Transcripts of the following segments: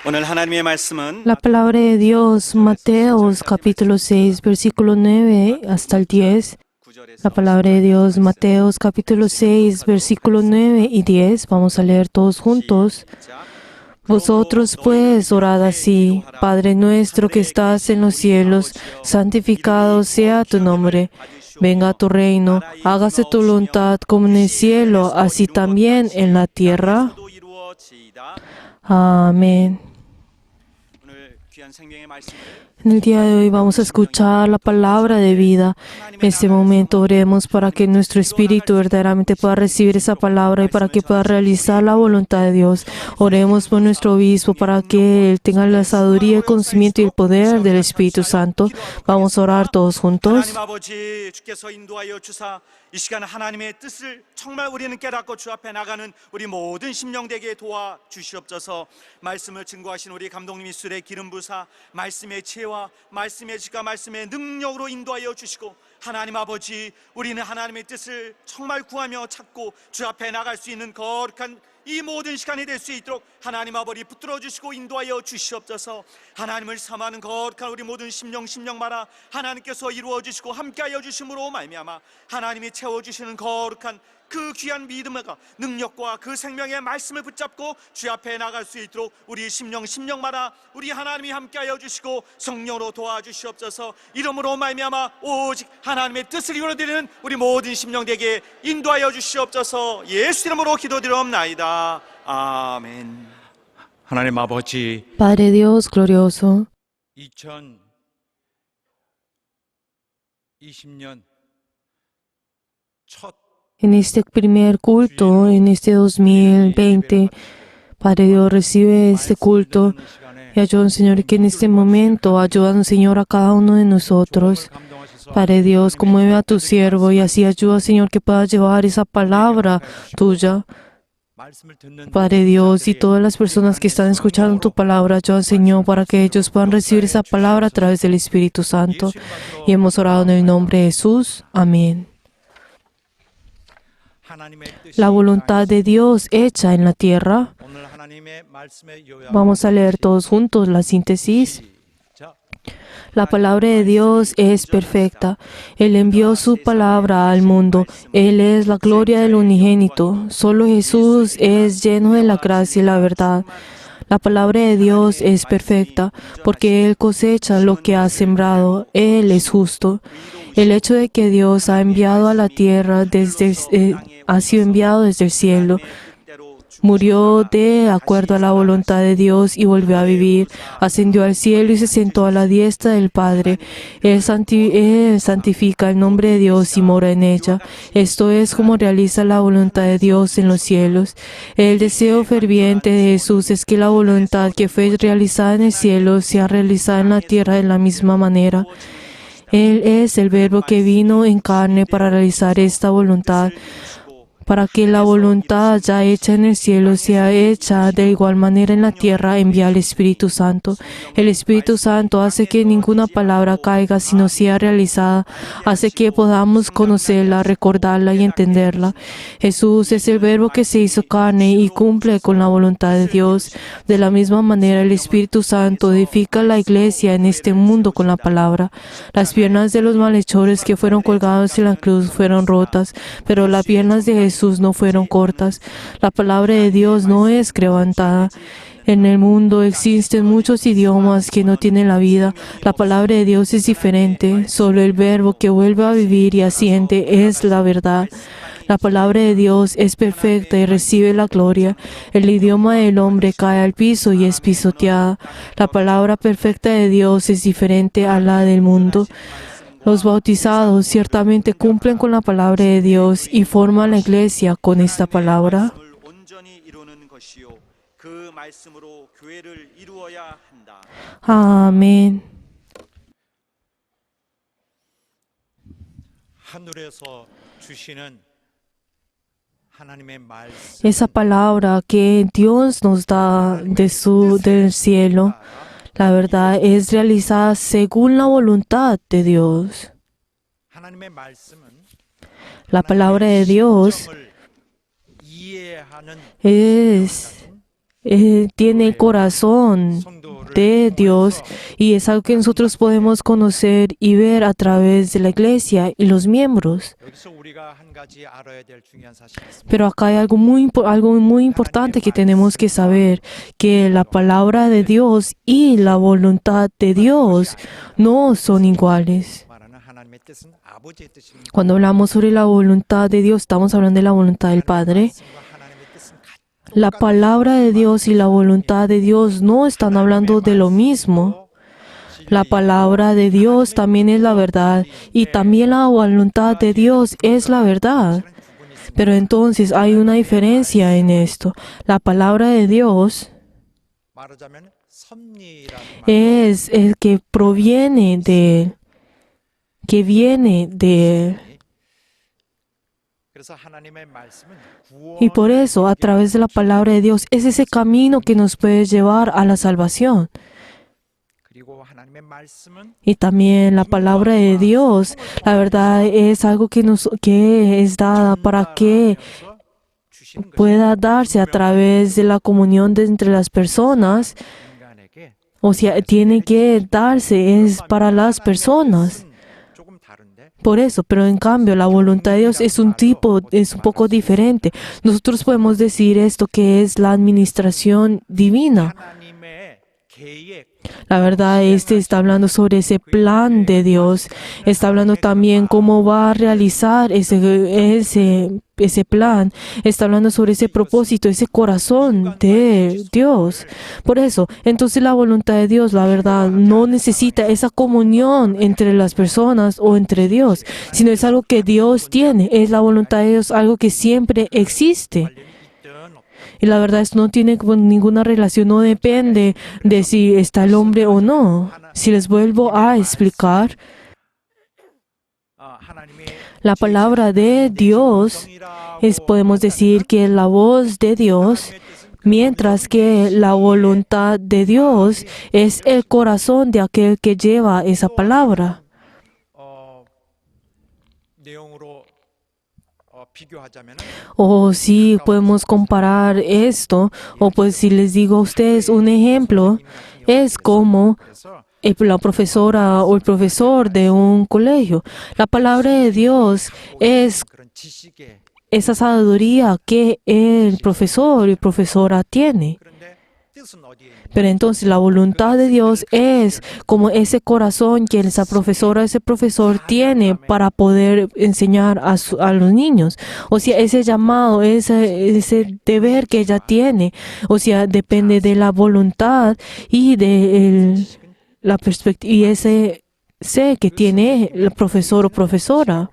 오늘 하나님의 말씀은 La palabra de Dios, Mateos capítulo 6, versículo 9 hasta el 10. La palabra de Dios, Mateos capítulo 6, versículo 9 y 10. Vamos a leer todos juntos. Vosotros pues orad así: Padre nuestro que estás en los cielos, santificado sea tu nombre. Venga tu reino, hágase tu voluntad como en el cielo, así también en la tierra. Amén. En el día de hoy vamos a escuchar la palabra de vida. En este momento oremos para que nuestro espíritu verdaderamente pueda recibir esa palabra y para que pueda realizar la voluntad de Dios. Oremos por nuestro obispo para que él tenga la sabiduría, el conocimiento y el poder del Espíritu Santo. Vamos a orar todos juntos. 이 시간 하나님의 뜻을 정말 우리는 깨닫고 주 앞에 나가는 우리 모든 심령 되게 도와주시옵소서. 말씀을 증거하신 우리 감독님이 술의 기름 부사 말씀의 지혜와 말씀의 지가 말씀의 능력으로 인도하여 주시고, 하나님 아버지, 우리는 하나님의 뜻을 정말 구하며 찾고 주 앞에 나갈 수 있는 거룩한 이 모든 시간이 될 수 있도록 하나님 아버지 붙들어 주시고 인도하여 주시옵소서. 하나님을 삼하는 거룩한 우리 모든 심령마다 하나님께서 이루어 주시고 함께하여 주심으로 말미암아 하나님이 채워주시는 거룩한 그 귀한 믿음과 능력과 그 생명의 말씀을 붙잡고 주 앞에 나갈 수 있도록 우리 심령마다 우리 하나님이 함께하여 주시고 성령으로 도와주시옵소서. 이름으로 말미암아 오직 하나님의 뜻을 이루어드리는 우리 모든 심령에게 인도하여 주시옵소서. 예수 이름으로 기도드리옵나이다. 아멘. 하나님 아버지, Padre Dios glorioso, 2020년 첫 en este primer culto, en este 2020, Padre Dios, recibe este culto y ayúdanos, Señor, que en este momento ayúdanos, Señor, a cada uno de nosotros. Padre Dios, conmueve a tu siervo y así ayuda, Señor, que pueda llevar esa palabra tuya. Padre Dios, y todas las personas que están escuchando tu palabra, ayuda, Señor, para que ellos puedan recibir esa palabra a través del Espíritu Santo. Y hemos orado en el nombre de Jesús. Amén. La voluntad de Dios hecha en la tierra. Vamos a leer todos juntos la síntesis. La palabra de Dios es perfecta. Él envió su palabra al mundo. Él es la gloria del unigénito. Solo Jesús es lleno de la gracia y la verdad. La palabra de Dios es perfecta porque Él cosecha lo que ha sembrado. Él es justo. El hecho de que Dios ha enviado a la tierra ha sido enviado desde el cielo. Murió de acuerdo a la voluntad de Dios y volvió a vivir. Ascendió al cielo y se sentó a la diestra del Padre. Él santifica el nombre de Dios y mora en ella. Esto es como realiza la voluntad de Dios en los cielos. El deseo ferviente de Jesús es que la voluntad que fue realizada en el cielo sea realizada en la tierra de la misma manera. Él es el Verbo que vino en carne para realizar esta voluntad, para que la voluntad ya hecha en el cielo sea hecha de igual manera en la tierra. Envía al Espíritu Santo. El Espíritu Santo hace que ninguna palabra caiga, sino sea realizada. Hace que podamos conocerla, recordarla y entenderla. Jesús es el Verbo que se hizo carne y cumple con la voluntad de Dios. De la misma manera, el Espíritu Santo edifica la iglesia en este mundo con la palabra. Las piernas de los malhechores que fueron colgados en la cruz fueron rotas, pero las piernas de Jesús no fueron cortas. La palabra de Dios no es quebrantada. En el mundo existen muchos idiomas que no tienen la vida. La palabra de Dios es diferente. Solo el Verbo que vuelve a vivir y asiente es la verdad. La palabra de Dios es perfecta y recibe la gloria. El idioma del hombre cae al piso y es pisoteada. La palabra perfecta de Dios es diferente a la del mundo. Los bautizados ciertamente cumplen con la palabra de Dios y forman la iglesia con esta palabra. Amén. 하늘에서 주시는 하나님의 말씀, Esa palabra que Dios nos da del cielo, la verdad es realizada según la voluntad de Dios. 하나님의 말씀은 La palabra de Dios 이해하는 es tiene el corazón de Dios y es algo que nosotros podemos conocer y ver a través de la iglesia y los miembros. 여기서 우리가 한 가지 알아야 될 중요한 사실이 있습니다. Pero acá hay algo muy importante que tenemos que saber, que la palabra de Dios y la voluntad de Dios no son iguales. 말하는 하나님의 뜻은 아버지의 뜻입니다. Cuando hablamos sobre la voluntad de Dios, estamos hablando de la voluntad del Padre. 하나님의 뜻은 La palabra de Dios y la voluntad de Dios no están hablando de lo mismo. La palabra de Dios también es la verdad y también la voluntad de Dios es la verdad. Pero entonces hay una diferencia en esto. La palabra de Dios 말하자면 섭리라는 말. es el que proviene de Él, que viene de Él. 그래서 하나님의 말씀은 Y por eso, a través de la palabra de Dios, es ese camino que nos puede llevar a la salvación. 그리고 하나님의 말씀은 Y también la palabra de Dios, la verdad, es algo que es dada para que 주시는 것이 pueda darse a través de la comunión entre las personas. 인간에게 O sea, tiene que darse, es para las personas. 조금 다른데 Por eso, pero en cambio, la voluntad de Dios es un poco diferente. Nosotros podemos decir esto que es la administración divina. 하나님의 계획 La verdad, está hablando sobre ese plan de Dios. Está hablando también cómo va a realizar ese plan. Está hablando sobre ese propósito, ese corazón de Dios. Por eso, entonces la voluntad de Dios, la verdad, no necesita esa comunión entre las personas o entre Dios, sino es algo que Dios tiene. Es la voluntad de Dios, algo que siempre existe. 있든 없든 Y la verdad es no tiene ninguna relación, no depende de si está el hombre o no. Si les vuelvo a explicar, 하나님의 la palabra de Dios podemos decir que es la voz de Dios, mientras que la voluntad de Dios es el corazón de aquel que lleva esa palabra. 내용으로 비교하자면 O si podemos comparar esto, o pues si les digo a ustedes un ejemplo, es como 그래서 la profesora o el profesor de un colegio. La palabra de Dios es 그런 지식의 esa sabiduría que el profesor y profesora tiene. 그런데 뜻은 어디에 있는 Pero entonces la voluntad de Dios es como ese corazón que esa profesora, ese profesor tiene para poder enseñar a los niños. O sea, ese llamado, ese deber que ella tiene, o sea, depende de la voluntad y de la perspectiva y ese sé que tiene el profesor o profesora.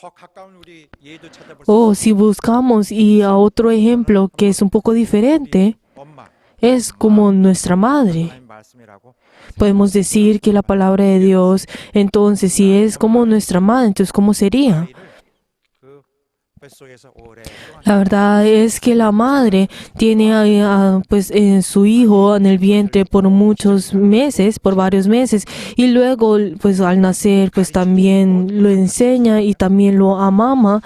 더 가까운 우리 예도 찾아볼 수 O si buscamos y a otro ejemplo que es un poco diferente, 엄마 es como nuestra madre. 하나님 말씀이라고 Podemos decir que la palabra de Dios, entonces, si es como nuestra madre, entonces, ¿cómo sería? 그 뱃속에서 오래 La verdad es que la madre tiene pues su hijo en el vientre por muchos meses, por varios meses, y luego pues al nacer pues también lo enseña y también lo amama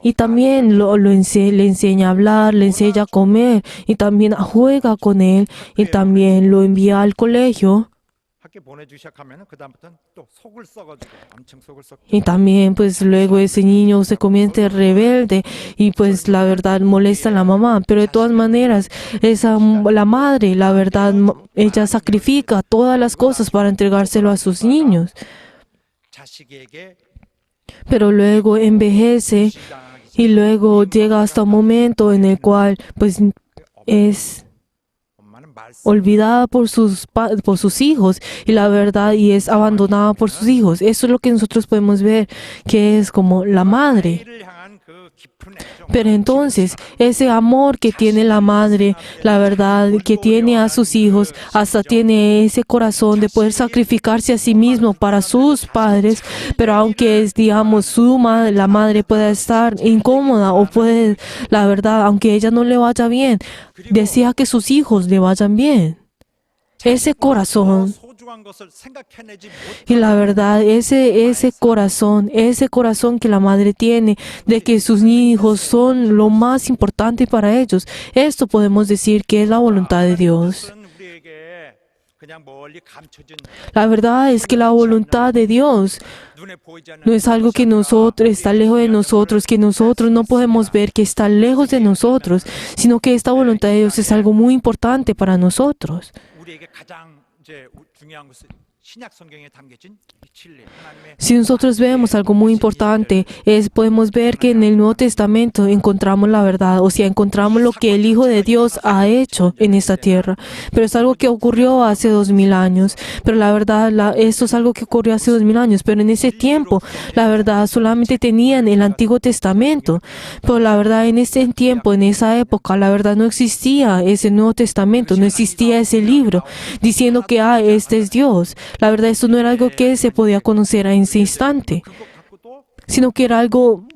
y también le enseña a hablar, le enseña a comer y también juega con él y también lo envía al colegio. 학교 보내주기 시작하면 그 다음부터는 또 속을 써가지고 엄청 속을 썩 Y también pues luego ese niño se convierte rebelde y pues la verdad molesta a la mamá. Pero de todas maneras, la madre, la verdad, ella sacrifica todas las cosas para entregárselo a sus niños. 자식에게 Pero luego envejece y luego llega hasta un momento en el cual pues es 엄마는 말씀 olvidada por sus hijos y la verdad y es abandonada por sus hijos. Eso es lo que nosotros podemos ver que es como la madre. 아이를 향한 그 깊은 애정 Pero entonces, ese amor que tiene la madre, la verdad que tiene a sus hijos, hasta tiene ese corazón de poder sacrificarse a sí mismo para sus padres, pero aunque digamos, la madre pueda estar incómoda o puede, la verdad, aunque ella no le vaya bien, desea que sus hijos le vayan bien. Ese corazón 소중한 소중한 것을 생각해내지 Y la 못하는 verdad, ese corazón que la madre tiene de que sus hijos son lo más importante para ellos, esto podemos decir que es la voluntad de Dios. 뜻은 우리에게 그냥 멀리 감춰진 La verdad es que la voluntad de Dios 눈에 보이지 않는 no es algo que nosotros está lejos de nosotros, que nosotros no podemos ver, que está lejos de nosotros, sino que esta voluntad de Dios es algo muy importante para nosotros. 우리에게 가장 이제 중요한 것은 신약 성경에 담겨진 이 진리 하나님의 Si nosotros vemos algo muy importante, podemos ver que en el Nuevo Testamento encontramos la verdad, o sea, encontramos lo que el Hijo de Dios ha hecho en esta tierra. Pero es algo que ocurrió hace 2000 años. Pero la verdad, esto es algo que ocurrió hace 2000 años. Pero en ese tiempo, la verdad, solamente tenían el Antiguo Testamento. Pero la verdad, en ese tiempo, en esa época, la verdad no existía ese Nuevo Testamento, no existía ese libro diciendo que, este es Dios. La verdad, esto no era algo que se podía conocer en ese instante, 그것 갖고도 sino que era algo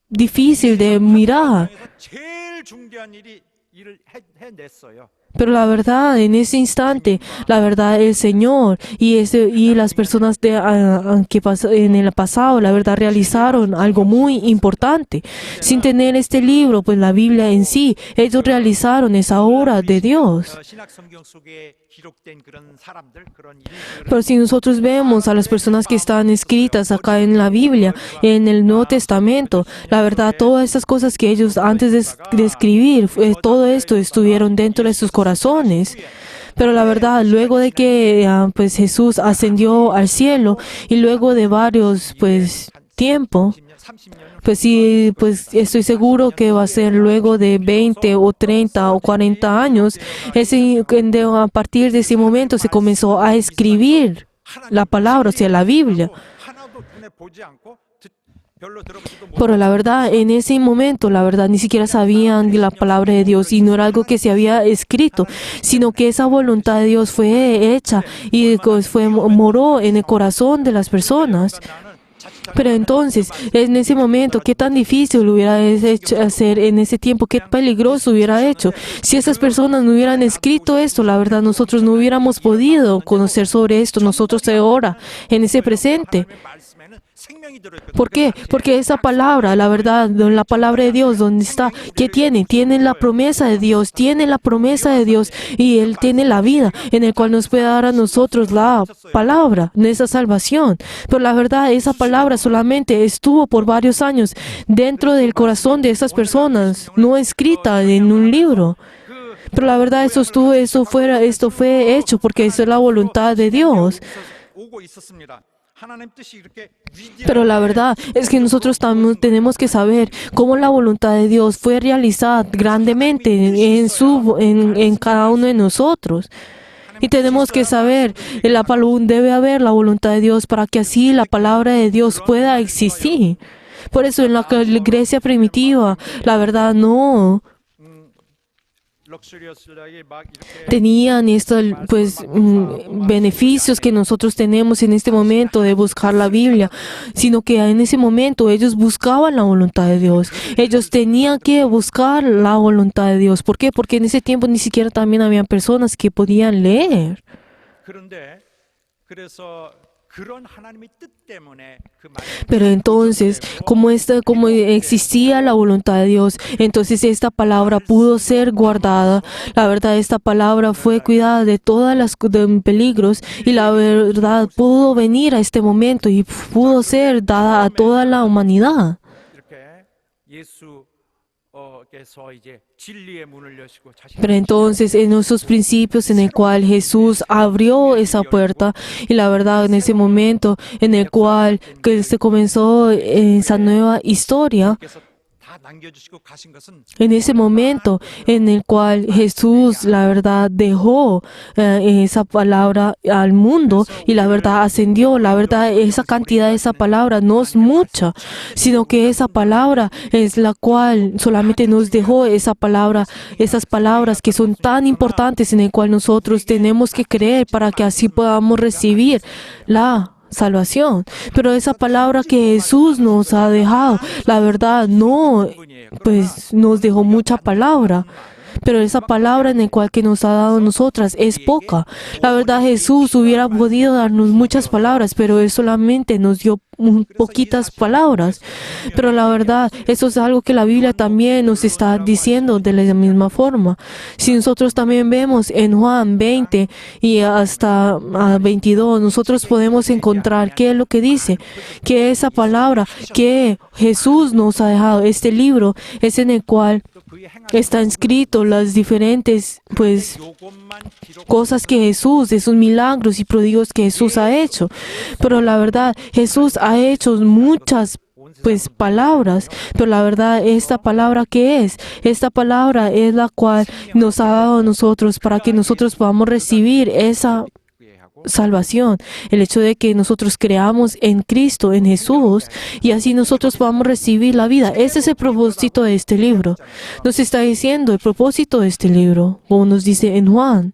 difícil de mirar. 세상에서 제일 중대한 일을 해냈어요. Pero la verdad, en ese instante, la verdad, el Señor y las personas que en el pasado, la verdad, realizaron algo muy importante. Sin tener este libro, pues la Biblia en sí, ellos realizaron esa obra de Dios. 신약 성경 속에 기록된 그런 사람들, 그런 일들을 Pero si nosotros vemos a las personas que están escritas acá en la Biblia, en el Nuevo Testamento, la verdad, todas esas cosas que ellos antes de escribir, todo esto estuvieron dentro de sus corazones. Pero la verdad, luego de que pues Jesús ascendió al cielo y luego de varios pues tiempo, 30년 pues sí, pues estoy seguro que va a ser luego de 20 o 30 o 40 años, a partir de ese momento se comenzó a escribir la palabra, o sea, la Biblia. 하나도 눈에 보지 않고 별로 들어보지도 못 Pero la verdad, en ese momento, la verdad, ni siquiera sabían de la palabra de Dios y no era algo que se había escrito, sino que esa voluntad de Dios fue hecha y moró en el corazón de las personas. Pero entonces, en ese momento, qué tan difícil hubiera hecho hacer en ese tiempo, qué peligroso hubiera hecho. Si esas personas no hubieran escrito esto, la verdad, nosotros no hubiéramos podido conocer sobre esto, nosotros ahora, en ese presente. 말씀에는 생명이 들어있거든요. ¿Por qué? Porque esa palabra, la verdad, la palabra de Dios, ¿dónde está? ¿Qué tiene? Tiene la promesa de Dios, tiene la promesa de Dios y Él tiene la vida en el cual nos puede dar a nosotros la palabra, esa salvación. Pero la verdad, esa palabra solamente estuvo por varios años dentro del corazón de esas personas, no escrita en un libro. Pero la verdad, esto fue hecho porque eso es la voluntad de Dios. 오고 있었습니다. 하나님 뜻이 이렇게 Pero la verdad es que nosotros también tenemos que saber cómo la voluntad de Dios fue realizada grandemente en cada uno de nosotros. Y tenemos que saber, debe haber la voluntad de Dios para que así la palabra de Dios pueda existir. Por eso en la iglesia primitiva, la verdad no 럭셔리어스하게 막 이렇게 tenían estos beneficios que nosotros tenemos en este momento de buscar la Biblia, sino que en ese momento ellos buscaban la voluntad de Dios. Ellos tenían que buscar la voluntad de Dios. ¿Por qué? Porque en ese tiempo ni siquiera también habían personas que podían leer. 그런데 그래서 그런 하나님의 뜻 때문에 그 Pero entonces, como existía la voluntad de Dios, entonces esta palabra pudo ser guardada. La verdad, esta palabra fue cuidada de todas las peligros y la verdad pudo venir a este momento y pudo ser dada a toda la humanidad. 이렇게 예수께서 이제 진리의 문을 여시고 자신 Pero entonces, en esos principios en el cual Jesús abrió esa puerta y la verdad en ese momento en el cual que se comenzó esa nueva historia, 께서 다 남겨주시고 가신 것은 en ese momento en el cual Jesús, la verdad, dejó esa palabra al mundo y la verdad ascendió. La verdad, esa cantidad de esa palabra no es mucha, sino que esa palabra es la cual solamente nos dejó esa palabra, esas palabras que son tan importantes en el cual nosotros tenemos que creer para que así podamos recibir la salvación. Pero esa palabra que Jesús nos ha dejado, la verdad no, pues nos dejó mucha palabra. pero esa palabra en la cual que nos ha dado a nosotras es poca. La verdad, Jesús hubiera podido darnos muchas palabras, pero Él solamente nos dio poquitas palabras. Pero la verdad, eso es algo que la Biblia también nos está diciendo de la misma forma. Si nosotros también vemos en Juan 20 y hasta 22, nosotros podemos encontrar qué es lo que dice, que esa palabra que Jesús nos ha dejado, este libro, es en el cual está escrito las diferentes, cosas que Jesús, esos milagros y prodigios que Jesús ha hecho. Pero la verdad, Jesús ha hecho muchas palabras, pero la verdad, esta palabra ¿qué es? Esta palabra es la cual nos ha dado a nosotros para que nosotros podamos recibir esa salvación, el hecho de que nosotros creamos en Cristo, en Jesús, y así nosotros podamos recibir la vida. Ese es el propósito de este libro. Nos está diciendo el propósito de este libro, como nos dice en Juan.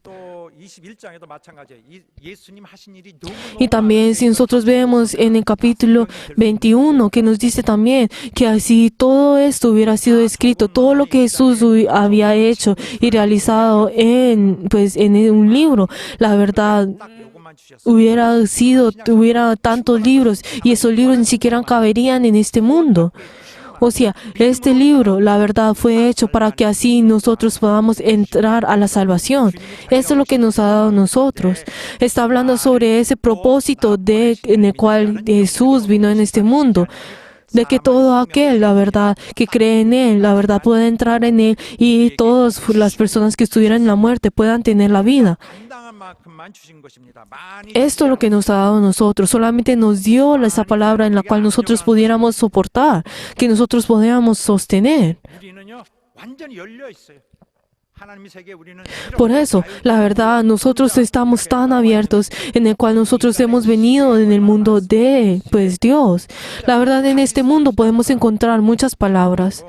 Y también si nosotros vemos en el capítulo 21 que nos dice también que así todo esto hubiera sido escrito, todo lo que Jesús había hecho y realizado en un libro, la verdad hubiera tantos libros y esos libros ni siquiera caberían en este mundo. O sea, este libro, la verdad, fue hecho para que así nosotros podamos entrar a la salvación. Eso es lo que nos ha dado a nosotros. Está hablando sobre ese propósito en el cual Jesús vino en este mundo. De que todo aquel, la verdad, que cree en Él, la verdad, pueda entrar en Él y todas las personas que estuvieran en la muerte puedan tener la vida. Esto es lo que nos ha dado a nosotros. Solamente nos dio esa palabra en la cual nosotros pudiéramos soportar, que nosotros podíamos sostener. Por eso, la verdad, nosotros estamos tan abiertos en el cual nosotros hemos venido en el mundo de Dios. La verdad, en este mundo podemos encontrar muchas palabras.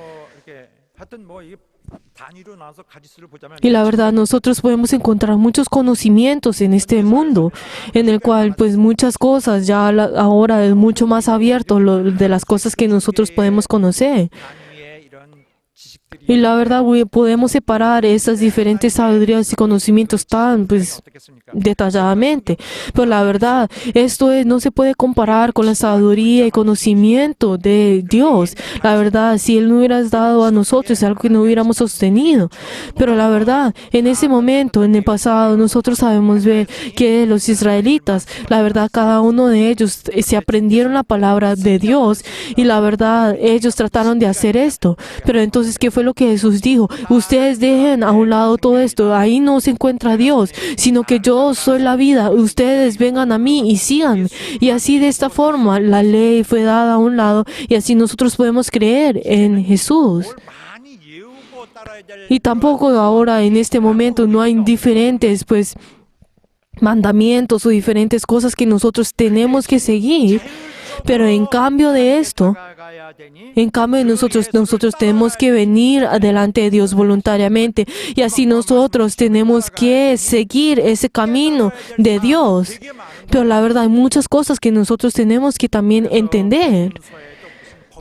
Y la verdad, nosotros podemos encontrar muchos conocimientos en este mundo, en el cual muchas cosas ya ahora es mucho más abierto de las cosas que nosotros podemos conocer. Y la verdad, podemos separar esas diferentes sabidurías y conocimientos tan detalladamente. Pero la verdad, esto no se puede comparar con la sabiduría y conocimiento de Dios. La verdad, si Él no hubiera dado a nosotros, es algo que no hubiéramos sostenido. Pero la verdad, en ese momento, en el pasado, nosotros sabemos ver que los israelitas, la verdad, cada uno de ellos se aprendieron la palabra de Dios y la verdad, ellos trataron de hacer esto. Pero entonces, ¿qué fue lo que Jesús dijo? Ustedes dejen a un lado todo esto. Ahí no se encuentra Dios, sino que yo soy la vida. Ustedes vengan a mí y síganme. Y así de esta forma la ley fue dada a un lado y así nosotros podemos creer en Jesús. Y tampoco ahora en este momento no hay diferentes mandamientos o diferentes cosas que nosotros tenemos que seguir. Pero en cambio de esto, nosotros tenemos que venir delante de Dios voluntariamente y así nosotros tenemos que seguir ese camino de Dios. Pero la verdad hay muchas cosas que nosotros tenemos que también entender.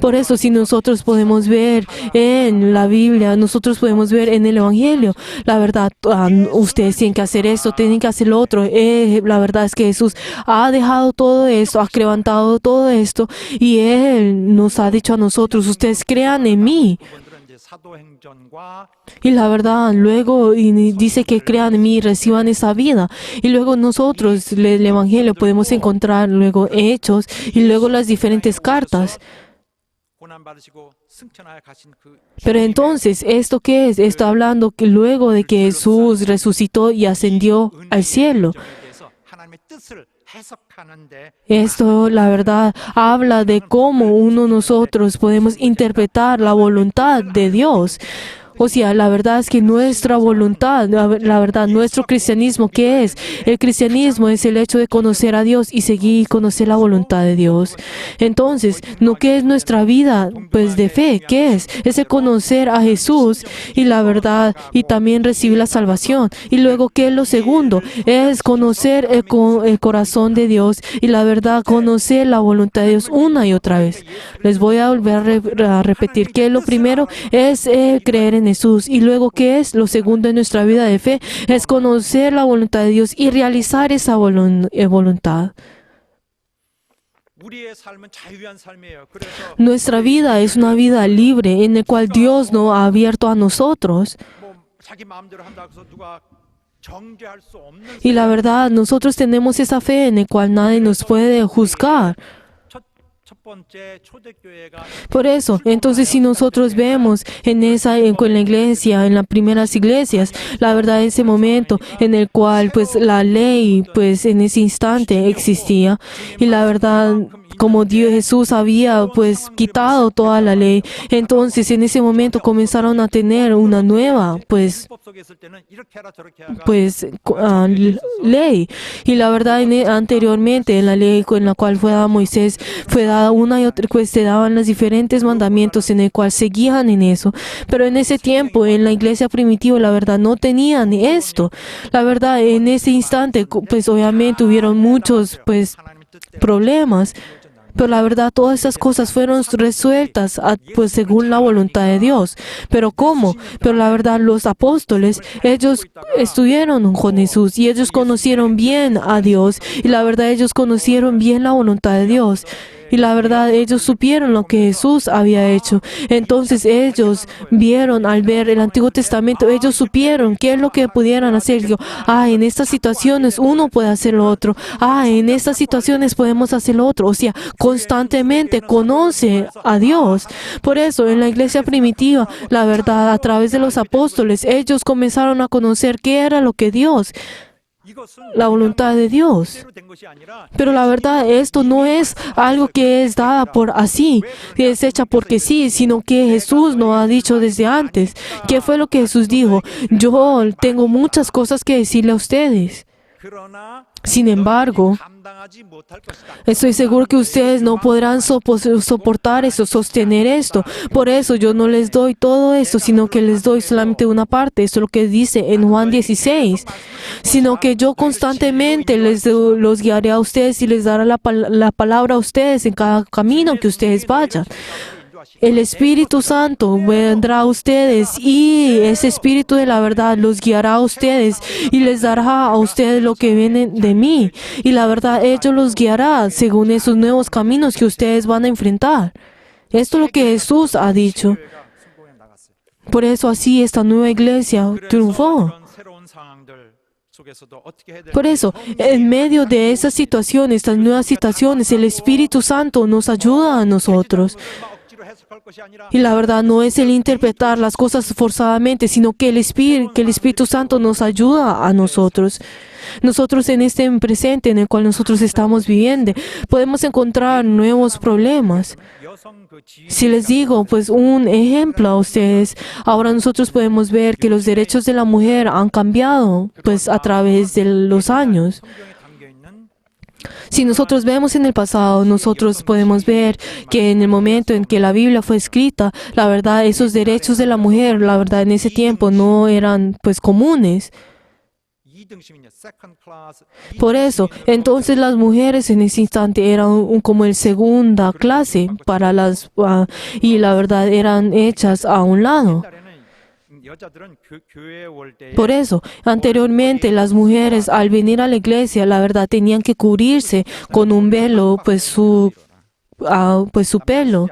Por eso, si nosotros podemos ver en la Biblia, nosotros podemos ver en el Evangelio, la verdad, ustedes tienen que hacer esto, tienen que hacer lo otro. La verdad es que Jesús ha dejado todo esto, ha levantado todo esto y Él nos ha dicho a nosotros, ustedes crean en mí. Y la verdad, luego dice que crean en mí y reciban esa vida. Y luego nosotros, el Evangelio, podemos encontrar luego Hechos y luego las diferentes cartas. Pero entonces, ¿esto qué es? Está hablando que luego de que Jesús resucitó y ascendió al cielo. Esto, la verdad, habla de cómo nosotros podemos interpretar la voluntad de Dios. O sea, la verdad es que nuestra voluntad, la verdad, nuestro cristianismo, ¿qué es? El cristianismo es el hecho de conocer a Dios y seguir y conocer la voluntad de Dios. Entonces, ¿no qué es nuestra vida de fe? ¿Qué es? Es el conocer a Jesús y la verdad y también recibir la salvación. Y luego, ¿qué es lo segundo? Es conocer el corazón de Dios y la verdad, conocer la voluntad de Dios una y otra vez. Les voy a volver a repetir que lo primero es creer en en Jesús. Y luego, ¿qué es? Lo segundo en nuestra vida de fe es conocer la voluntad de Dios y realizar esa voluntad. 우리의 삶은 자유한 삶이에요. 그래서 Nuestra vida es una vida libre en la cual Dios nos ha abierto a nosotros. 뭐 자기 마음대로 한다고 해서 누가 정죄할 수 없는 Y la verdad, nosotros tenemos esa fe en la cual nadie nos puede juzgar. 첫 번째 초대교회가 Por eso, entonces si nosotros vemos en la iglesia, en las primeras iglesias, la verdad ese momento en el cual pues la ley pues en ese instante existía y la verdad como Dios Jesús había pues quitado toda la ley, entonces en ese momento comenzaron a tener una nueva pues 율법 속에 있을 때는 이렇게 하라 저렇게 하라 ley. Y la verdad, anteriormente, en la ley con la cual fue dada Moisés, fue dada una y otra, pues se daban los diferentes mandamientos en el cual seguían en eso. Pero en ese tiempo, en la iglesia primitiva, la verdad, no tenían esto. La verdad, en ese instante, pues obviamente hubieron muchos, pues, problemas. Pero la verdad, todas esas cosas fueron resueltas pues según la voluntad de Dios. ¿Pero cómo? Pero la verdad, los apóstoles, ellos estuvieron con Jesús y ellos conocieron bien a Dios. Y la verdad, ellos conocieron bien la voluntad de Dios. Y la verdad, ellos supieron lo que Jesús había hecho. Entonces ellos vieron, al ver el Antiguo Testamento, ellos supieron qué es lo que pudieran hacer. Digo, en estas situaciones uno puede hacer lo otro. En estas situaciones podemos hacer lo otro. O sea, constantemente conoce a Dios. Por eso, en la iglesia primitiva, la verdad, a través de los apóstoles, ellos comenzaron a conocer qué era lo que Dios, la voluntad de Dios. Pero la verdad, esto no es algo que es dada por así, que es hecha porque sí, sino que Jesús nos ha dicho desde antes. ¿Qué fue lo que Jesús dijo? Yo tengo muchas cosas que decirle a ustedes. Sin embargo, estoy seguro que ustedes no podrán soportar eso, sostener esto. Por eso yo no les doy todo esto, sino que les doy solamente una parte. Eso es lo que dice en Juan 16. Sino que yo constantemente los guiaré a ustedes y les daré la palabra a ustedes en cada camino que ustedes vayan. El Espíritu Santo vendrá a ustedes y ese Espíritu de la verdad los guiará a ustedes y les dará a ustedes lo que viene de mí. Y la verdad, ellos los guiará según esos nuevos caminos que ustedes van a enfrentar. Esto es lo que Jesús ha dicho. Por eso así esta nueva iglesia triunfó. Por eso, en medio de esas situaciones, estas nuevas situaciones, el Espíritu Santo nos ayuda a nosotros. Y la verdad no es el interpretar las cosas forzadamente, sino que el Espíritu Santo nos ayuda a nosotros. Nosotros en este presente en el cual nosotros estamos viviendo, podemos encontrar nuevos problemas. Si les digo, pues un ejemplo a ustedes, ahora nosotros podemos ver que los derechos de la mujer han cambiado, pues a través de los años. Si nosotros vemos en el pasado, nosotros podemos ver que en el momento en que la Biblia fue escrita, la verdad, esos derechos de la mujer, la verdad, en ese tiempo no eran pues comunes. Por eso, entonces las mujeres en ese instante eran como el segunda clase para y la verdad eran hechas a un lado. Por eso, anteriormente las mujeres al venir a la iglesia, la verdad, tenían que cubrirse con un velo, pues su pelo.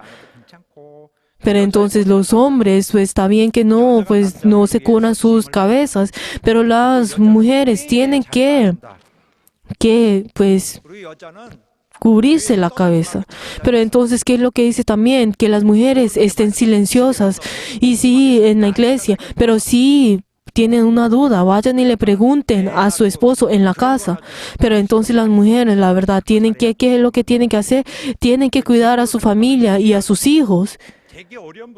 Pero entonces los hombres, pues está bien que no, pues no se cubran sus cabezas, pero las mujeres tienen que pues cubrirse la cabeza. Pero entonces, ¿qué es lo que dice también? Que las mujeres estén silenciosas. Y sí, en la iglesia, pero sí tienen una duda, vayan y le pregunten a su esposo en la casa. Pero entonces las mujeres, la verdad, ¿qué es lo que tienen que hacer? Tienen que cuidar a su familia y a sus hijos.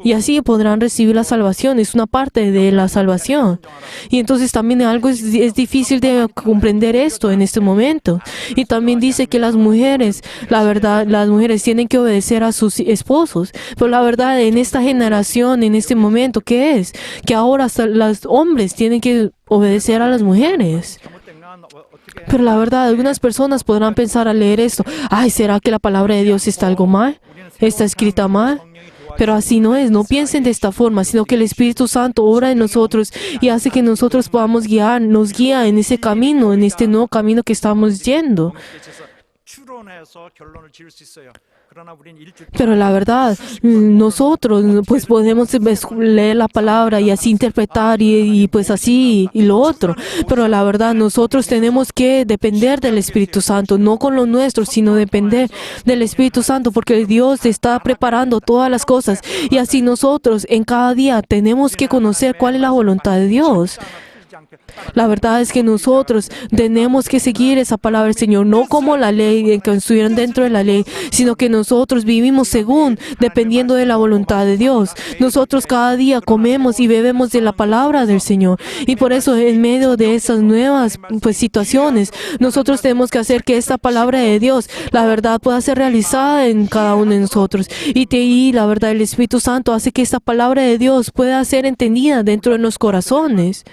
Y así podrán recibir la salvación. Es una parte de la salvación. Y entonces también es difícil de comprender esto en este momento. Y también dice que las mujeres, la verdad, las mujeres tienen que obedecer a sus esposos. Pero la verdad, en esta generación, en este momento, ¿qué es? Que ahora hasta los hombres tienen que obedecer a las mujeres. Pero la verdad, algunas personas podrán pensar al leer esto, ¿será que la palabra de Dios está algo mal? ¿Está escrita mal? Pero así no es, no piensen de esta forma, sino que el Espíritu Santo obra en nosotros y hace que nosotros podamos guiar, nos guía en ese camino, en este nuevo camino que estamos yendo. 추론해서 결론을 지을 수 있어요. 그러나 우리는 일주일 Pero la verdad, nosotros pues podemos leer la palabra y así interpretar y pues así y lo otro. Pero la verdad, nosotros tenemos que depender del Espíritu Santo, no con lo nuestro, sino depender del Espíritu Santo, porque Dios está preparando todas las cosas. Y así nosotros en cada día tenemos que conocer cuál es la voluntad de Dios. La verdad es que nosotros tenemos que seguir esa palabra del Señor, no como la ley, que estuvieran dentro de la ley, sino que nosotros vivimos según, dependiendo de la voluntad de Dios. Nosotros cada día comemos y bebemos de la palabra del Señor. Y por eso, en medio de esas nuevas situaciones, nosotros tenemos que hacer que esta palabra de Dios, la verdad, pueda ser realizada en cada uno de nosotros. Y la verdad, el Espíritu Santo hace que esta palabra de Dios pueda ser entendida dentro de los corazones.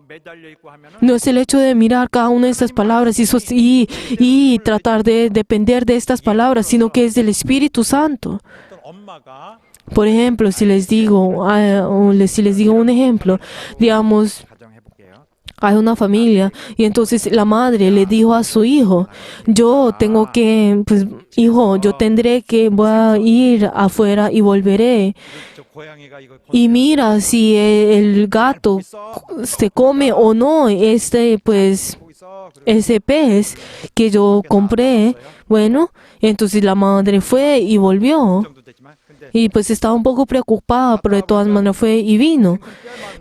매달려 있고 하면은 No es el hecho de mirar cada una de estas palabras y tratar de depender de estas palabras, sino que es del Espíritu Santo. 어떤 엄마가 Por ejemplo, si les digo un ejemplo, digamos, 가정해 볼게요. hay una familia y entonces la madre le dijo a su hijo, yo voy a ir afuera y volveré. 저 고양이가 이거 Y mira si el gato se come o no ese pez que yo compré. Bueno, entonces la madre fue y volvió. 정도 되지만 근데 Y pues estaba un poco preocupada, pero de todas maneras fue y vino.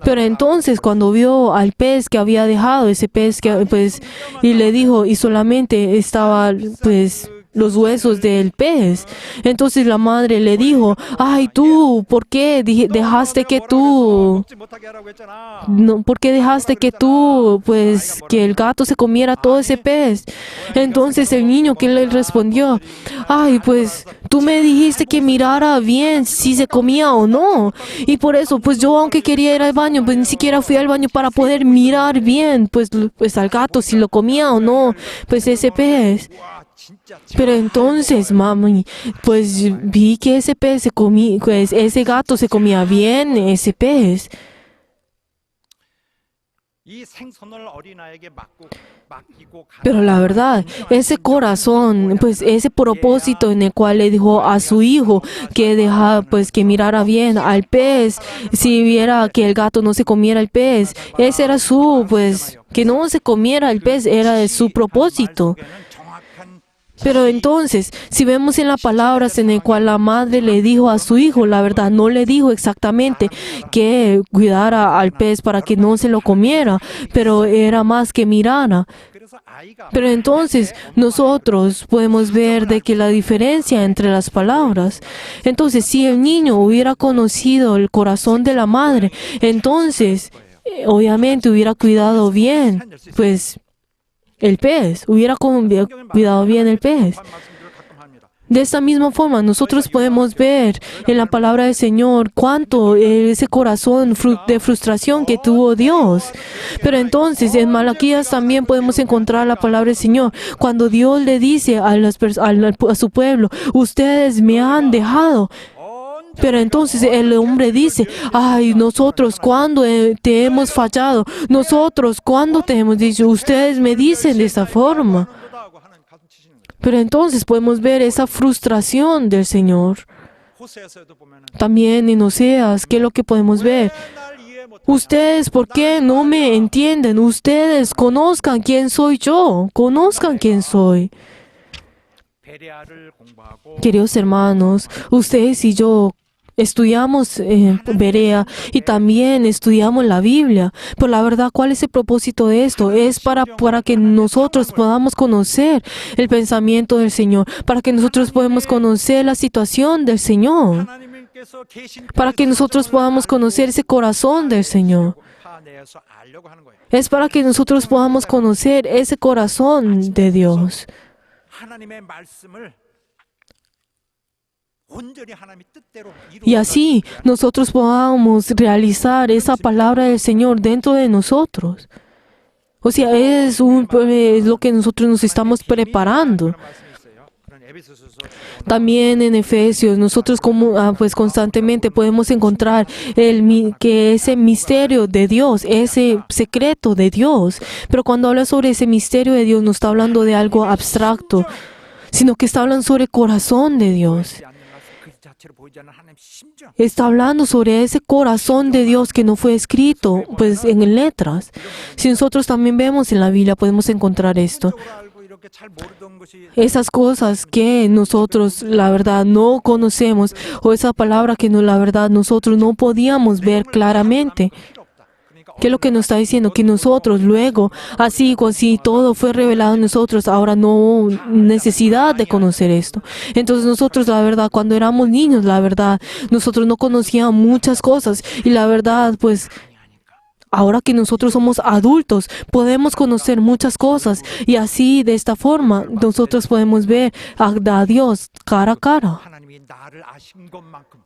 Pero entonces cuando vio al pez que había dejado, ese pez que y le dijo, y solamente estaba los huesos del pez. Entonces la madre le dijo, ay tú, ¿por qué dejaste que 먹지 못하게 하라고 했잖아. ¿por qué dejaste que que el gato se comiera todo ese pez? Entonces el niño que le respondió, ay, pues tú me dijiste que mirara bien si se comía o no. Y por eso, pues yo aunque quería ir al baño, pues ni siquiera fui al baño para poder mirar bien, pues al gato si lo comía o no, pues ese pez. 와 진짜 Pero entonces, mami, pues vi que ese pez ese gato se comía bien ese pez. 이 생선을 어린아이에게 맡기고 Pero la verdad, ese corazón, ese propósito en el cual le dijo a su hijo que que mirara bien al pez, si viera que el gato no se comiera el pez, ese era que no se comiera el pez, era de su propósito. Pero entonces, si vemos en las palabras en el cual la madre le dijo a su hijo, la verdad, no le dijo exactamente que cuidara al pez para que no se lo comiera, pero era más que mirara. 그래서 아이가 Pero entonces nosotros podemos ver de que la diferencia entre las palabras. Entonces, si el niño hubiera conocido el corazón de la madre, entonces, obviamente hubiera cuidado bien, el pez, hubiera cuidado bien el pez. 말씀들을 가끔 합니다. De esta misma forma, nosotros podemos ver en la palabra del Señor cuánto ese corazón de frustración que tuvo Dios. Pero entonces, en Malaquías también podemos encontrar la palabra del Señor. Cuando Dios le dice a su pueblo, ustedes me han dejado. Pero entonces el hombre dice, ay, nosotros cuando te hemos fallado, nosotros cuando te hemos dicho, ustedes me dicen de esta forma. 하고 하는 가슴 치시는 거예요. Pero entonces podemos ver esa frustración del Señor. 호세아서에도 보면은 También en Oseas, ¿qué es lo que podemos ver? 날 이해 못 Ustedes, ¿por qué no me entienden? Ustedes conozcan quién soy yo, conozcan quién soy. 베레아를 공부하고 Queridos hermanos, ustedes y yo estudiamos Berea y también estudiamos la Biblia. Pero la verdad, ¿cuál es el propósito de esto? Es para que nosotros podamos conocer el pensamiento del Señor, para que nosotros podamos conocer la situación del Señor, 하나님께서 계신 para que nosotros podamos conocer ese corazón del Señor. 파내서 알려고 하는 거예요. Es para que nosotros podamos conocer ese corazón de Dios. 하나님의 말씀을 온전히 하나님의 뜻대로 Y así nosotros podamos realizar esa palabra del Señor dentro de nosotros. O sea, es lo que nosotros nos estamos preparando. 그런 말씀이 있어요. 그러니까 También en Efesios, nosotros pues constantemente podemos encontrar que ese misterio de Dios, ese secreto de Dios. Pero cuando habla sobre ese misterio de Dios, no está hablando de algo abstracto, sino que está hablando sobre el corazón de Dios. Está hablando sobre ese corazón de Dios que no fue escrito pues en letras. Si nosotros también vemos en la Biblia, podemos encontrar esto. Esas cosas que nosotros, la verdad, no conocemos, o esa palabra que la verdad nosotros no podíamos ver claramente. ¿Qué es lo que nos está diciendo? Que nosotros luego, así todo fue revelado en nosotros, ahora no necesidad de conocer esto. Entonces nosotros, la verdad, cuando éramos niños, la verdad, nosotros no conocíamos muchas cosas y la verdad, pues, ahora que nosotros somos adultos, podemos conocer muchas cosas y así, de esta forma, nosotros podemos ver a Dios cara a cara.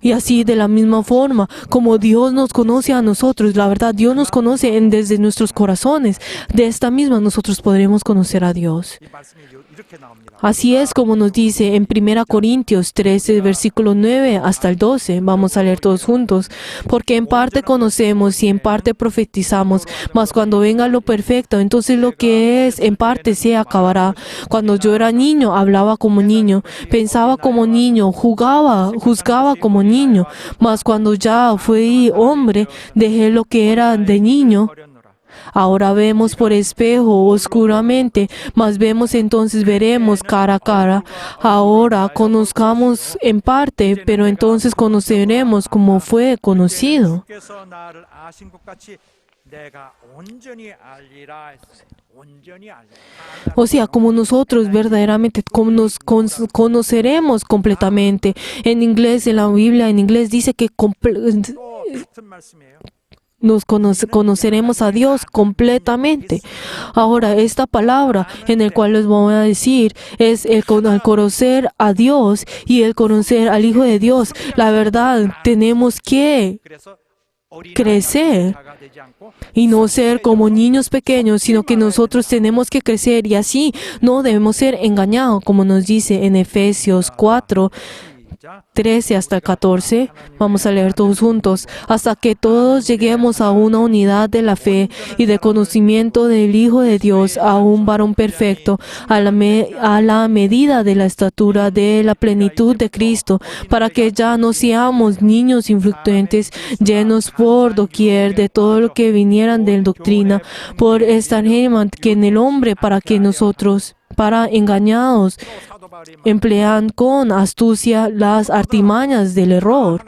Y así, de la misma forma, como Dios nos conoce a nosotros, la verdad, Dios nos conoce desde nuestros corazones. De esta misma, nosotros podremos conocer a Dios. Así es como nos dice en 1 Corintios 13, versículo 9 hasta el 12. Vamos a leer todos juntos. Porque en parte conocemos y en parte profetizamos, mas cuando venga lo perfecto, entonces lo que es en parte se acabará. Cuando yo era niño, hablaba como niño, pensaba como niño, juzgaba como niño, mas cuando ya fui hombre, dejé lo que era de niño. Ahora vemos por espejo oscuramente, mas veremos cara a cara. Ahora conozcamos en parte, pero entonces conoceremos como fue conocido. O sea, como nosotros verdaderamente nos conoceremos completamente. En inglés, en la Biblia, en inglés dice que nos conoceremos a Dios completamente. Ahora, esta palabra en la cual les voy a decir es el conocer a Dios y el conocer al Hijo de Dios. La verdad, tenemos que crecer y no ser como niños pequeños, sino que nosotros tenemos que crecer y así no debemos ser engañados, como nos dice en Efesios 4, 13 hasta el 14, vamos a leer todos juntos, hasta que todos lleguemos a una unidad de la fe y de conocimiento del Hijo de Dios, a un varón perfecto, a la medida de la estatura de la plenitud de Cristo, para que ya no seamos niños influctuantes, llenos por doquier de todo lo que vinieran de doctrina, por estar que en el hombre para engañados, emplean con astucia las artimañas del error.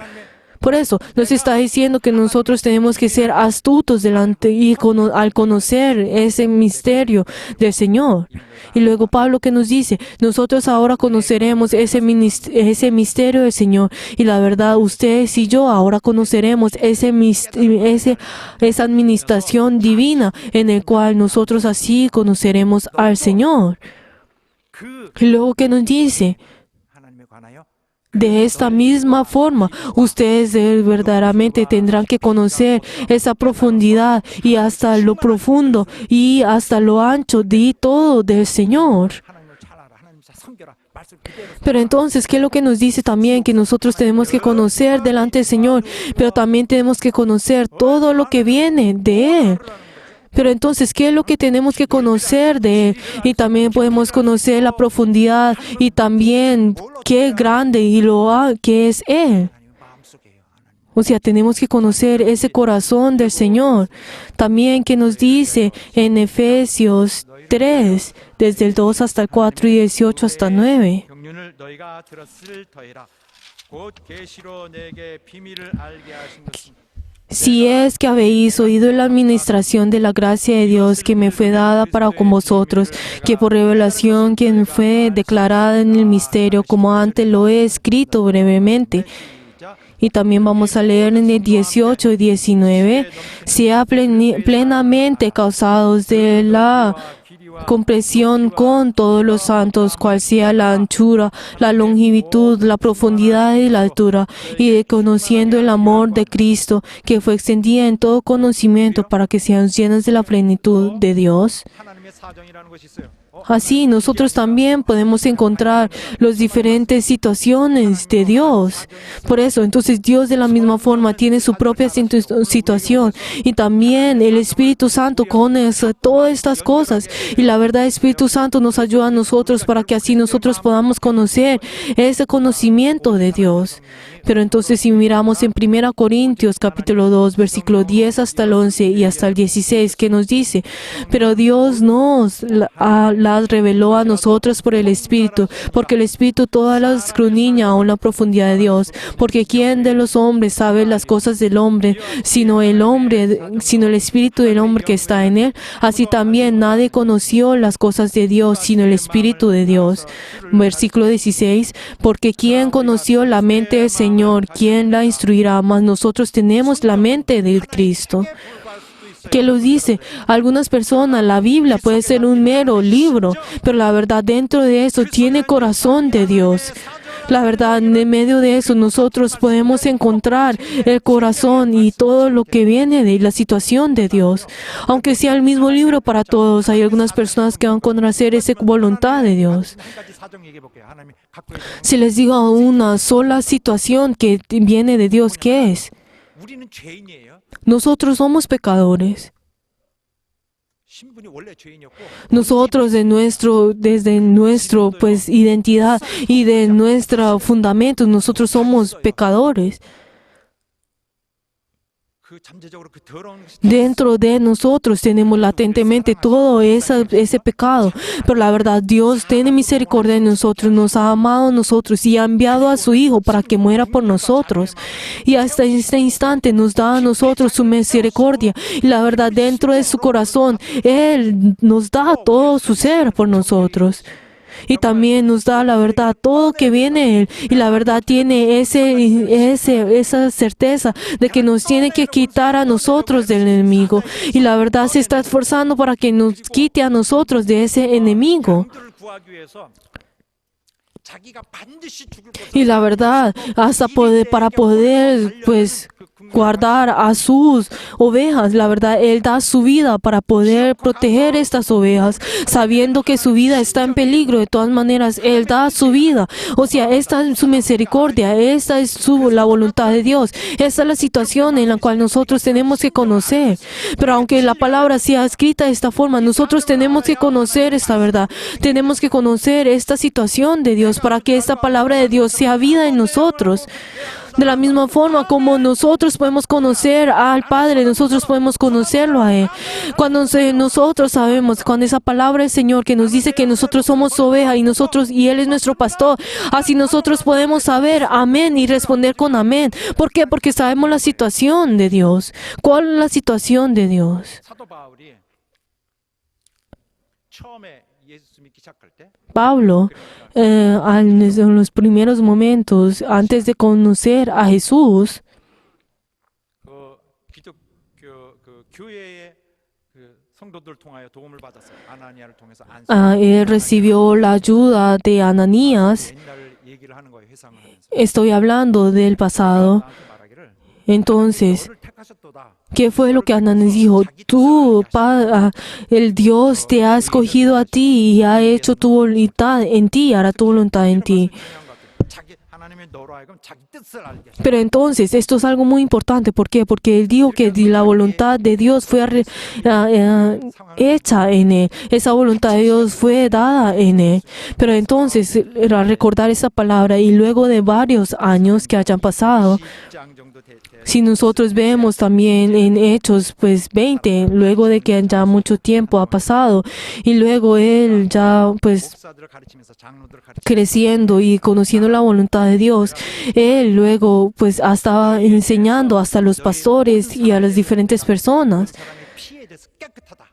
Por eso nos está diciendo que nosotros tenemos que ser astutos delante y al conocer ese misterio del Señor. Y luego Pablo que nos dice, nosotros ahora conoceremos ese misterio del Señor. Y la verdad, ustedes y yo ahora conoceremos esa administración divina en el cual nosotros así conoceremos al Señor. Y luego que nos dice, de esta misma forma, ustedes verdaderamente tendrán que conocer esa profundidad y hasta lo profundo y hasta lo ancho de todo del Señor. Pero entonces, ¿qué es lo que nos dice también? Que nosotros tenemos que conocer delante del Señor, pero también tenemos que conocer todo lo que viene de Él. Pero entonces, ¿qué es lo que tenemos que conocer de Él? Y también podemos conocer la profundidad y también qué grande y que es Él. O sea, tenemos que conocer ese corazón del Señor. También que nos dice en Efesios 3, desde el 2 hasta el 4 y 18 hasta 9. Si es que habéis oído la administración de la gracia de Dios que me fue dada para con vosotros, que por revelación que me fue declarada en el misterio, como antes lo he escrito brevemente. Y también vamos a leer en el 18 y 19, sea plenamente causados de la comprensión con todos los santos, cual sea la anchura, la longitud, la profundidad y la altura, y de conociendo el amor de Cristo, que fue extendida en todo conocimiento para que sean llenos de la plenitud de Dios. Así nosotros también podemos encontrar las diferentes situaciones de Dios. Por eso, entonces Dios de la misma forma tiene su propia situación y también el Espíritu Santo conoce todas estas cosas. Y la verdad, el Espíritu Santo nos ayuda a nosotros para que así nosotros podamos conocer ese conocimiento de Dios. Pero entonces si miramos en 1 Corintios capítulo 2, versículo 10 hasta el 11 y hasta el 16, que nos dice, pero Dios nos las reveló a nosotros por el Espíritu, porque el Espíritu todas las escudriña aún la profundidad de Dios, porque ¿quién de los hombres sabe las cosas del hombre, sino el Espíritu del hombre que está en él? Así también nadie conoció las cosas de Dios, sino el Espíritu de Dios. Versículo 16, porque ¿quién conoció la mente del Señor? ¿Quién la instruirá? Mas nosotros tenemos la mente de Cristo. ¿Qué lo dice? Algunas personas, la Biblia puede ser un mero libro, pero la verdad dentro de eso tiene corazón de Dios. La verdad, en medio de eso nosotros podemos encontrar el corazón y todo lo que viene de la situación de Dios. Aunque sea el mismo libro para todos, hay algunas personas que van a conocer esa voluntad de Dios. Si les digo una sola situación que viene de Dios, ¿qué es? Nosotros somos pecadores. Nosotros desde nuestro identidad y de nuestro fundamento, nosotros somos pecadores. Dentro de nosotros tenemos latentemente todo ese pecado, pero la verdad Dios tiene misericordia de nosotros, nos ha amado a nosotros y ha enviado a su Hijo para que muera por nosotros. Y hasta este instante nos da a nosotros su misericordia y la verdad dentro de su corazón, Él nos da todo su ser por nosotros. Y también nos da la verdad, todo que viene de Él. Y la verdad tiene esa certeza de que nos tiene que quitar a nosotros del enemigo. Y la verdad se está esforzando para que nos quite a nosotros de ese enemigo. Y la verdad, para poder, guardar a sus ovejas. La verdad, Él da su vida para poder proteger estas ovejas, sabiendo que su vida está en peligro. De todas maneras, Él da su vida. O sea, esta es su misericordia, esta es la voluntad de Dios. Esta es la situación en la cual nosotros tenemos que conocer. Pero aunque la palabra sea escrita de esta forma, nosotros tenemos que conocer esta verdad. Tenemos que conocer esta situación de Dios para que esta palabra de Dios sea vida en nosotros. De la misma forma como nosotros podemos conocer al Padre, nosotros podemos conocerlo a Él. Cuando nosotros sabemos, cuando esa palabra del Señor que nos dice que nosotros somos oveja y Él es nuestro pastor, así nosotros podemos saber amén y responder con amén. ¿Por qué? Porque sabemos la situación de Dios. ¿Cuál es la situación de Dios? Pablo, en los primeros momentos, antes de conocer a Jesús, él recibió la ayuda de Ananías. Estoy hablando del pasado. Entonces, ¿qué fue lo que Ananías dijo? Tú, el Dios te ha escogido a ti y ha hecho tu voluntad en ti, hará tu voluntad en ti. Pero entonces, esto es algo muy importante. ¿Por qué? Porque Él dijo que la voluntad de Dios fue hecha en Él. Esa voluntad de Dios fue dada en Él. Pero entonces, al recordar esa palabra y luego de varios años que hayan pasado, si nosotros vemos también en Hechos 20, luego de que ya mucho tiempo ha pasado y luego él ya creciendo y conociendo la voluntad de Dios, él luego estaba enseñando hasta a los pastores y a las diferentes personas.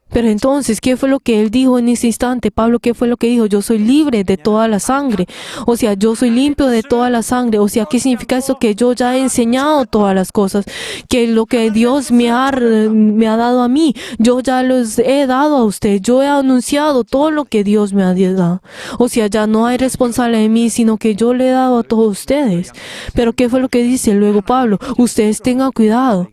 Pero entonces, ¿qué fue lo que él dijo en ese instante? Pablo, ¿qué fue lo que dijo? Yo soy libre de toda la sangre. O sea, yo soy limpio de toda la sangre. O sea, ¿qué significa eso? Que yo ya he enseñado todas las cosas. Que lo que Dios me ha dado a mí, yo ya los he dado a usted. Yo he anunciado todo lo que Dios me ha dado. O sea, ya no hay responsable de mí, sino que yo le he dado a todos ustedes. Pero ¿qué fue lo que dice luego Pablo? Ustedes tengan cuidado.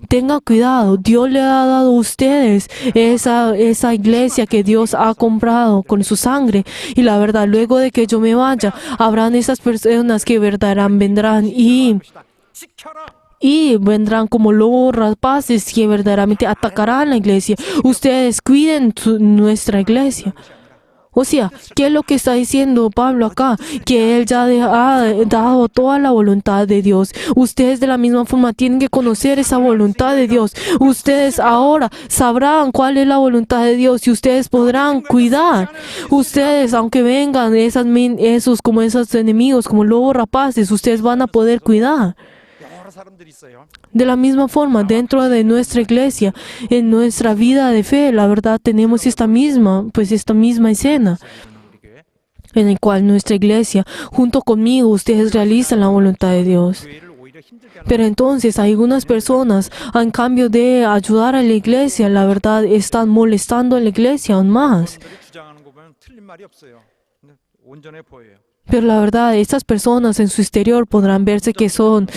tenga cuidado. Dios le ha dado a ustedes esa iglesia que Dios ha comprado con su sangre. Y la verdad, luego de que yo me vaya, habrán esas personas que verdaderamente vendrán y vendrán como lobos rapaces que verdaderamente atacarán la iglesia. Ustedes cuiden nuestra iglesia. O sea, ¿qué es lo que está diciendo Pablo acá? Que él ya ha dado toda la voluntad de Dios. Ustedes de la misma forma tienen que conocer esa voluntad de Dios. Ustedes ahora sabrán cuál es la voluntad de Dios y ustedes podrán cuidar. Ustedes, aunque vengan esos enemigos, como lobos rapaces, ustedes van a poder cuidar. De la misma forma, dentro de nuestra iglesia, en nuestra vida de fe, la verdad tenemos esta misma escena, en la cual nuestra iglesia, junto conmigo, ustedes realizan la voluntad de Dios. Pero entonces hay algunas personas, en cambio de ayudar a la iglesia, la verdad están molestando a la iglesia aún más. Pero la verdad, estas personas en su exterior podrán verse que son,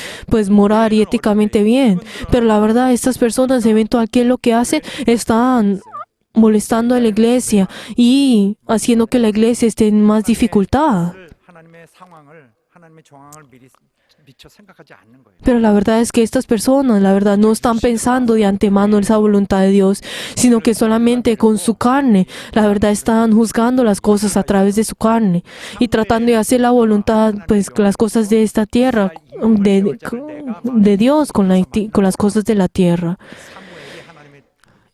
moral y éticamente bien. Pero la verdad, estas personas, eventual, ¿qué es lo que hacen? Están molestando a la iglesia y haciendo que la iglesia esté en más dificultad. Pero la verdad es que estas personas, la verdad, no están pensando de antemano esa voluntad de Dios, sino que solamente con su carne, la verdad, están juzgando las cosas a través de su carne y tratando de hacer la voluntad, las cosas de esta tierra, de Dios con las cosas de la tierra.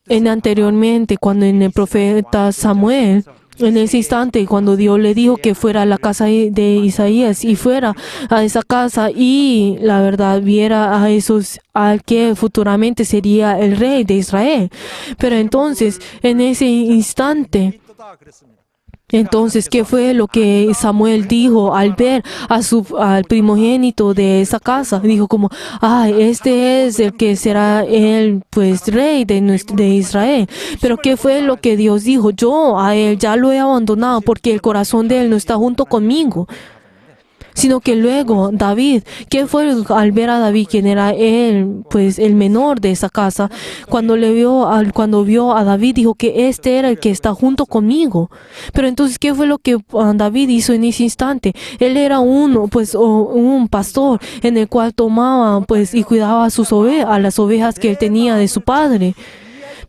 Anteriormente, cuando en el profeta Samuel, en ese instante, cuando Dios le dijo que fuera a la casa de Isaías y fuera a esa casa y la verdad viera a esos al que futuramente sería el rey de Israel. Pero entonces, en ese instante, ¿qué fue lo que Samuel dijo al ver al primogénito de esa casa? Dijo como, este es el que será el rey de Israel. Pero ¿qué fue lo que Dios dijo? Yo a él ya lo he abandonado porque el corazón de él no está junto conmigo. Sino que luego David, ¿qué fue al ver a David, quien era él, el menor de esa casa? Cuando vio a David, dijo que este era el que está junto conmigo. Pero entonces, ¿qué fue lo que David hizo en ese instante? Él era un pastor en el cual tomaba y cuidaba a las ovejas que él tenía de su padre.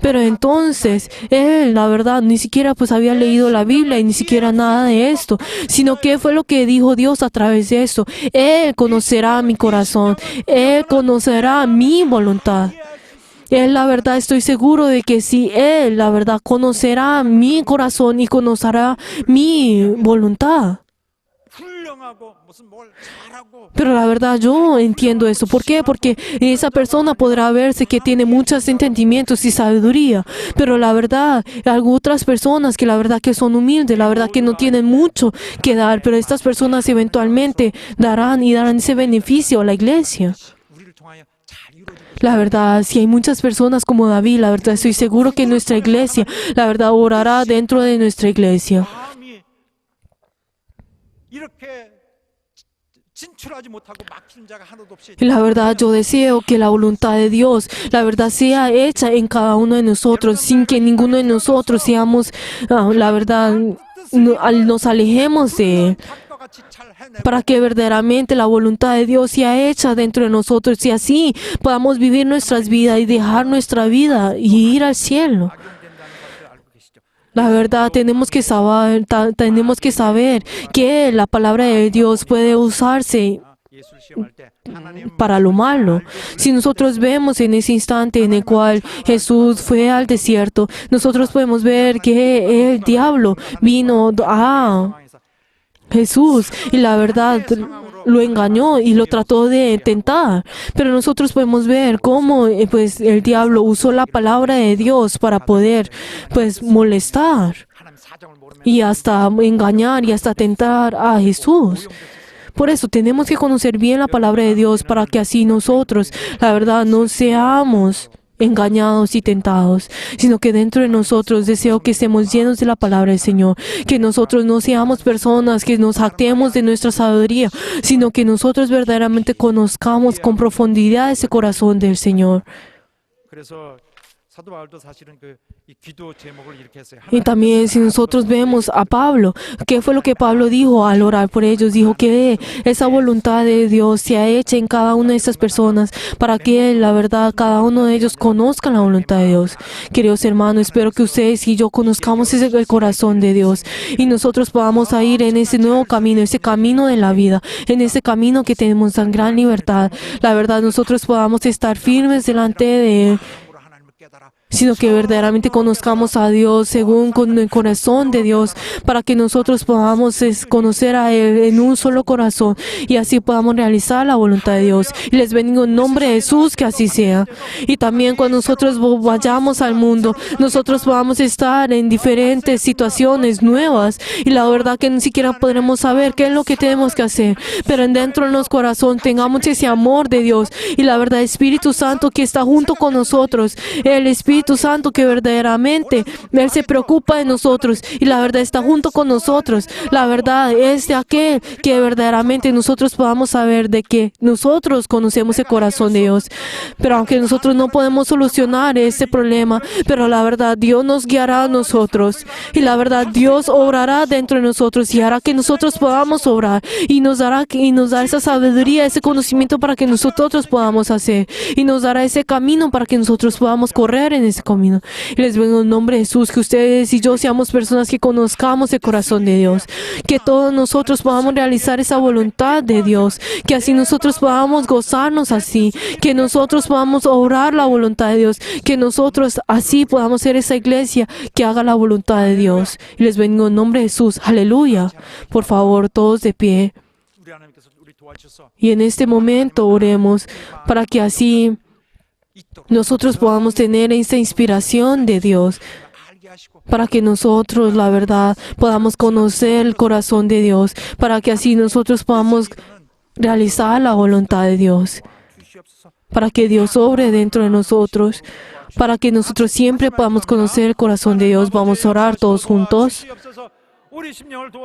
Pero entonces, él, la verdad, ni siquiera había leído la Biblia y ni siquiera nada de esto, sino que fue lo que dijo Dios a través de esto. Él conocerá mi corazón, Él conocerá mi voluntad. Él, la verdad, estoy seguro de que si Él, la verdad, conocerá mi corazón y conocerá mi voluntad. Pero la verdad yo entiendo eso. ¿Por qué? Porque esa persona podrá verse que tiene muchos entendimientos y sabiduría. Pero la verdad, hay otras personas que la verdad que son humildes, la verdad que no tienen mucho que dar. Pero estas personas eventualmente darán ese beneficio a la iglesia. La verdad, si hay muchas personas como David, la verdad estoy seguro que nuestra iglesia, la verdad, orará dentro de nuestra iglesia. Y la verdad, yo deseo que la voluntad de Dios, la verdad, sea hecha en cada uno de nosotros, sin que ninguno de nosotros seamos, la verdad, nos alejemos de Él, para que verdaderamente la voluntad de Dios sea hecha dentro de nosotros y así podamos vivir nuestras vidas y dejar nuestra vida y ir al cielo. La verdad, tenemos que saber que la palabra de Dios puede usarse para lo malo. Si nosotros vemos en ese instante en el cual Jesús fue al desierto, nosotros podemos ver que el diablo vino a Jesús y la verdad lo engañó y lo trató de tentar. Pero nosotros podemos ver cómo el diablo usó la palabra de Dios para poder molestar y hasta engañar y hasta tentar a Jesús. Por eso tenemos que conocer bien la palabra de Dios para que así nosotros, la verdad, no seamos engañados y tentados, sino que dentro de nosotros deseo que estemos llenos de la palabra del Señor, que nosotros no seamos personas que nos jactemos de nuestra sabiduría, sino que nosotros verdaderamente conozcamos con profundidad ese corazón del Señor. 그래서 사도 바울도 사실은 이 기도 제목을 이렇게 했어요. Y también si nosotros vemos a Pablo, ¿qué fue lo que Pablo dijo al orar por ellos? Dijo que esa voluntad de Dios se hecha en cada una de estas personas para que la verdad cada uno de ellos conozca la voluntad de Dios. Queridos hermanos, espero que ustedes y yo conozcamos el corazón de Dios y nosotros podamos ir en ese nuevo camino, ese camino de la vida, en ese camino que tenemos tan gran libertad. La verdad, nosotros podamos estar firmes delante de Él, sino que verdaderamente conozcamos a Dios según con el corazón de Dios, para que nosotros podamos conocer a Él en un solo corazón y así podamos realizar la voluntad de Dios. Y les bendigo en nombre de Jesús, que así sea. Y también cuando nosotros vayamos al mundo, nosotros podamos estar en diferentes situaciones nuevas y la verdad que ni siquiera podremos saber qué es lo que tenemos que hacer, pero dentro de nuestro corazón tengamos ese amor de Dios y la verdad Espíritu Santo que está junto con nosotros, el Espíritu Santo que verdaderamente Él se preocupa de nosotros y la verdad está junto con nosotros. La verdad es de aquel que verdaderamente nosotros podamos saber de que nosotros conocemos el corazón de Dios. Pero aunque nosotros no podemos solucionar este problema, pero la verdad Dios nos guiará a nosotros y la verdad Dios obrará dentro de nosotros y hará que nosotros podamos obrar y nos dará esa sabiduría, ese conocimiento para que nosotros podamos hacer y nos dará ese camino para que nosotros podamos correr en ese camino. Y les vengo en nombre de Jesús, que ustedes y yo seamos personas que conozcamos el corazón de Dios, que todos nosotros podamos realizar esa voluntad de Dios, que así nosotros podamos gozarnos así, que nosotros podamos obrar la voluntad de Dios, que nosotros así podamos ser esa iglesia que haga la voluntad de Dios. Y les vengo en nombre de Jesús. Aleluya. Por favor, todos de pie. 우리 하나님께서 우리 도와주셔서 Y en este momento oremos para que así nosotros podamos tener esa inspiración de Dios, 알게 하시고 para que nosotros, la verdad, podamos conocer el corazón de Dios, para que así nosotros podamos realizar la voluntad de Dios, 주시옵소서. para que Dios obre dentro de nosotros, para que nosotros siempre podamos conocer el corazón de Dios. Vamos a orar todos juntos. 주시옵소서. 우리 심령을 도와